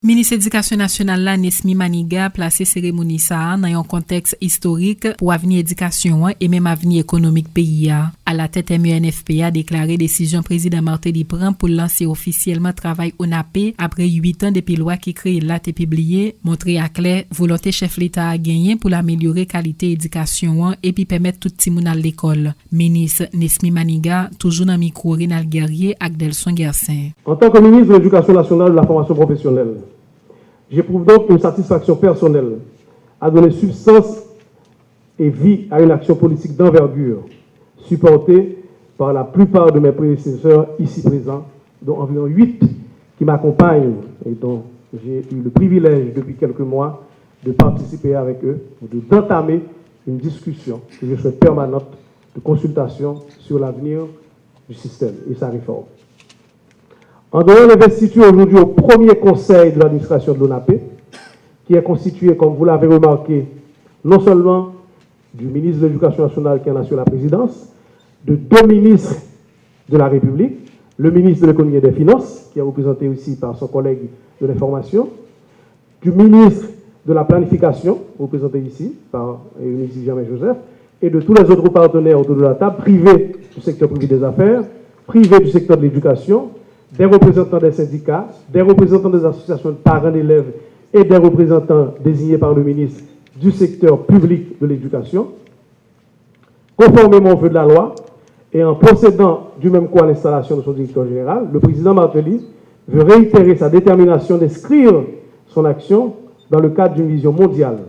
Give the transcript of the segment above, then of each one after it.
Ministre Éducation nationale là Nesmi Maniga placé cérémonie ça dans un contexte historique pour avenir éducation et même avenir économique pays à la tête MENFPA déclaré décision président Martelly prend pour lancer officiellement travail ONAP après 8 ans depuis loi qui crée là te publié montrer à clair volonté chef l'État a gagné pour améliorer qualité éducation et puis permettre tout petit monde à l'école. Ministre Nesmi Maniga toujours dans micro Renal Guerrier avec Delson Gersin. En tant que ministre de l'Éducation nationale et de la formation professionnelle, j'éprouve donc une satisfaction personnelle à donner substance et vie à une action politique d'envergure, supportée par la plupart de mes prédécesseurs ici présents, dont environ 8 qui m'accompagnent et dont j'ai eu le privilège depuis quelques mois de participer avec eux, d'entamer une discussion que je souhaite permanente de consultation sur l'avenir du système et sa réforme. En donnant l'investiture aujourd'hui au premier conseil de l'administration de l'ONAP, qui est constitué, comme vous l'avez remarqué, non seulement du ministre de l'Éducation nationale qui en assure la présidence, de 2 ministres de la République, le ministre de l'Économie et des Finances, qui est représenté aussi par son collègue de l'Information, du ministre de la Planification, représenté ici par le ministre Germain Joseph, et de tous les autres partenaires autour de la table, privés du secteur privé des affaires, privés du secteur de l'éducation, des représentants des syndicats, des représentants des associations de parents d'élèves et des représentants désignés par le ministre du secteur public de l'éducation, conformément au feu de la loi et en procédant du même coup à l'installation de son directeur général, le président Martelly veut réitérer sa détermination d'inscrire son action dans le cadre d'une vision mondiale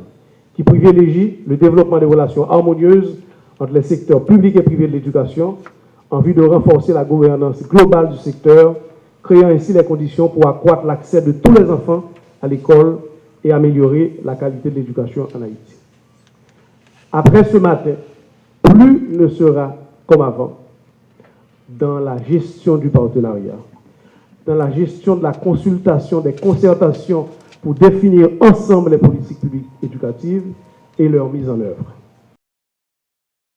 qui privilégie le développement des relations harmonieuses entre les secteurs publics et privés de l'éducation en vue de renforcer la gouvernance globale du secteur, créant ainsi les conditions pour accroître l'accès de tous les enfants à l'école et améliorer la qualité de l'éducation en Haïti. Après ce matin, plus ne sera comme avant dans la gestion du partenariat, dans la gestion de la consultation, des concertations pour définir ensemble les politiques publiques éducatives et leur mise en œuvre.